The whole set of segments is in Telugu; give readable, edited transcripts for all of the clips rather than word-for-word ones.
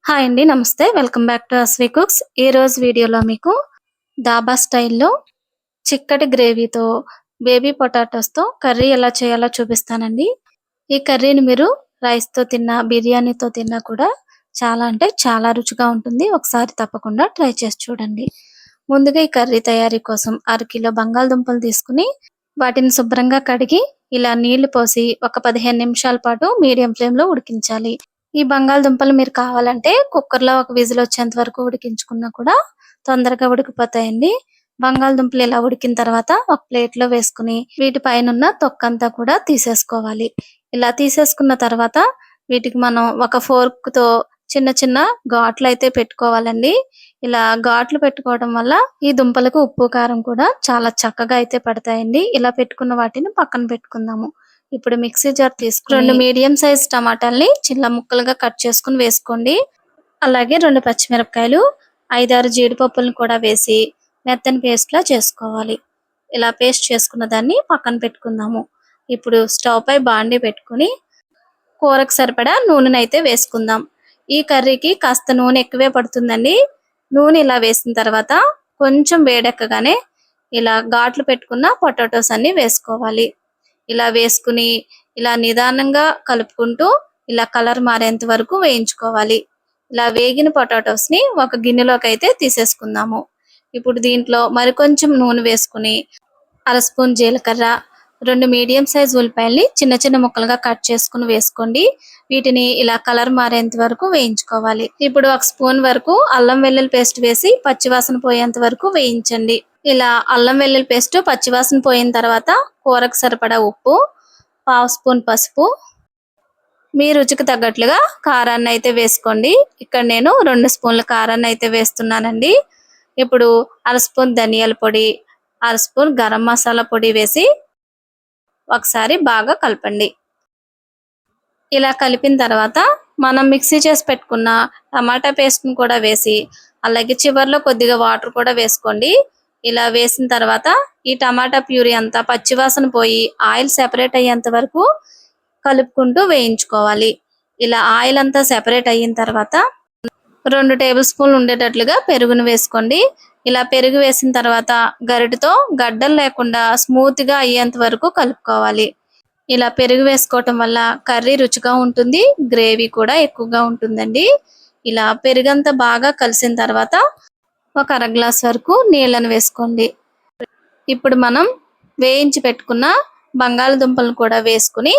హాయ్ అండి. నమస్తే. Welcome back to Asvi Cooks. ఈరోజు వీడియోలో మీకు డాబా స్టైల్‌లో చిక్కటి గ్రేవీతో బేబీ పొటాటోస్‌తో కర్రీ ఎలా చేయాలో చూపిస్తానండి. ఈ కర్రీని మీరు రైస్‌తో తిన్నా, బిర్యానీతో తిన్నా కూడా చాలా అంటే చాలా రుచిగా ఉంటుంది. ఒకసారి తప్పకుండా ట్రై చేసి చూడండి. ముందుగా ఈ కర్రీ తయారీ కోసం అరకిలో బంగాళదుంపలు తీసుకుని వాటిని శుభ్రంగా కడిగి ఇలా నీళ్లు పోసి ఒక 15 నిమిషాల పాటు మీడియం ఫ్లేమ్‌లో ఉడికించాలి. ఈ బంగాళదుంపలు మీరు కావాలంటే కుక్కర్‌లో ఒక విజిల్ వచ్చేంత వరకు ఉడికించుకున్నా కూడా తొందరగా ఉడికిపోతాయండి. బంగాళదుంపలు ఇలా ఉడికిన తర్వాత ఒక ప్లేట్‌లో వేసుకుని వీటి పైనున్న తొక్కంతా కూడా తీసేసుకోవాలి. ఇలా తీసేసుకున్న తర్వాత వీటికి మనం ఒక ఫోర్క్‌తో చిన్న చిన్న ఘాట్లయితే పెట్టుకోవాలండి. ఇలా ఘాట్లు పెట్టుకోవడం వల్ల ఈ దుంపలకు ఉప్పు, కారం కూడా చాలా చక్కగా అయితే పడతాయండి. ఇలా పెట్టుకున్న వాటిని పక్కన పెట్టుకుందాము. ఇప్పుడు మిక్సీ జార్ తీసుకొని 2 మీడియం సైజ్ టమాటాల్ని చిన్న ముక్కలుగా కట్ చేసుకుని వేసుకోండి. అలాగే 2 పచ్చిమిరపకాయలు, 5, 6 జీడిపప్పులను కూడా వేసి మెత్తని పేస్ట్ లా చేసుకోవాలి. ఇలా పేస్ట్ చేసుకున్న దాన్ని పక్కన పెట్టుకుందాము. ఇప్పుడు స్టవ్ పై బాండీ పెట్టుకుని కూరకు సరిపడా నూనెనైతే వేసుకుందాం. ఈ కర్రీకి కాస్త నూనె ఎక్కువే పడుతుందండి. నూనె ఇలా వేసిన తర్వాత కొంచెం వేడెక్కగానే ఇలా ఘాట్లు పెట్టుకున్న పొటాటోస్ అన్ని వేసుకోవాలి. ఇలా వేసుకుని ఇలా నిదానంగా కలుపుకుంటూ ఇలా కలర్ మారేంత వరకు వేయించుకోవాలి. ఇలా వేగిన పొటాటోస్ ని ఒక గిన్నెలోకి అయితే తీసేసుకుందాము. ఇప్పుడు దీంట్లో మరికొంచెం నూనె వేసుకుని అర స్పూన్ జీలకర్ర, 2 మీడియం సైజ్ ఉల్లిపాయల్ని చిన్న చిన్న ముక్కలుగా కట్ చేసుకుని వేసుకోండి. వీటిని ఇలా కలర్ మారేంత వరకు వేయించుకోవాలి. ఇప్పుడు 1 స్పూన్ వరకు అల్లం వెల్లుల్లి పేస్ట్ వేసి పచ్చివాసన పోయేంత వరకు వేయించండి. ఇలా అల్లం వెల్లుల్లి పేస్ట్ పచ్చివాసన పోయిన తర్వాత కూరకు సరిపడా ఉప్పు, 1/2 స్పూన్ పసుపు, మీ రుచికి తగ్గట్లుగా కారాన్ని అయితే వేసుకోండి. ఇక్కడ నేను 2 స్పూన్ల కారాన్ని అయితే వేస్తున్నానండి. ఇప్పుడు అర స్పూన్ ధనియాల పొడి, అర స్పూన్ గరం మసాలా పొడి వేసి ఒకసారి బాగా కలపండి. ఇలా కలిపిన తర్వాత మనం మిక్సీ చేసి పెట్టుకున్న టమాటా పేస్ట్ని కూడా వేసి అలాగే చివర్లో కొద్దిగా వాటర్ కూడా వేసుకోండి. ఇలా వేసిన తర్వాత ఈ టమాటా ప్యూరీ అంతా పచ్చివాసన పోయి ఆయిల్ సెపరేట్ అయ్యేంత వరకు కలుపుకుంటూ వేయించుకోవాలి. ఇలా ఆయిల్ అంతా సెపరేట్ అయిన తర్వాత 2 టేబుల్ స్పూన్లు ఉండేటట్లుగా పెరుగును వేసుకోండి. ఇలా పెరుగు వేసిన తర్వాత గరిటెతో గడ్డలు లేకుండా స్మూత్ గా అయ్యేంత వరకు కలుపుకోవాలి. ఇలా పెరుగు వేసుకోవటం వల్ల కర్రీ రుచిగా ఉంటుంది, గ్రేవీ కూడా ఎక్కువగా ఉంటుందండి. ఇలా పెరుగంతా బాగా కలిసిన తర్వాత ఒక అర గ్లాస్ వరకు నీళ్ళను వేసుకోండి. ఇప్పుడు మనం వేయించి పెట్టుకున్న బంగాళదుంపలను కూడా వేసుకుని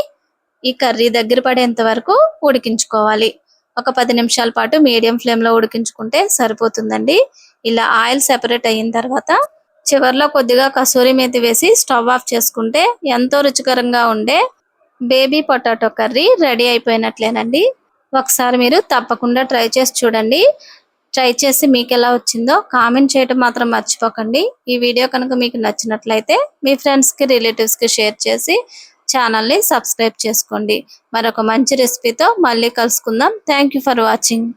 ఈ కర్రీ దగ్గర పడేంత వరకు ఉడికించుకోవాలి. ఒక 10 నిమిషాల పాటు మీడియం ఫ్లేమ్ లో ఉడికించుకుంటే సరిపోతుందండి. ఇలా ఆయిల్ సెపరేట్ అయిన తర్వాత చివర్లో కొద్దిగా కసూరి మేతి వేసి స్టవ్ ఆఫ్ చేసుకుంటే ఎంతో రుచికరంగా ఉండే బేబీ పొటాటో కర్రీ రెడీ అయిపోయినట్లేనండి. ఒకసారి మీరు తప్పకుండా ట్రై చేసి చూడండి. ట్రై చేసి మీకు ఎలా వచ్చిందో కామెంట్ చేయడం మాత్రం మర్చిపోకండి. ఈ వీడియో కనుక మీకు నచ్చినట్లయితే మీ ఫ్రెండ్స్ కి, రిలేటివ్స్ కి షేర్ చేసి ఛానల్ ని సబ్స్క్రైబ్ చేసుకోండి. మరొక మంచి రెసిపీతో మళ్ళీ కలుసుకుందాం. Thank you for watching.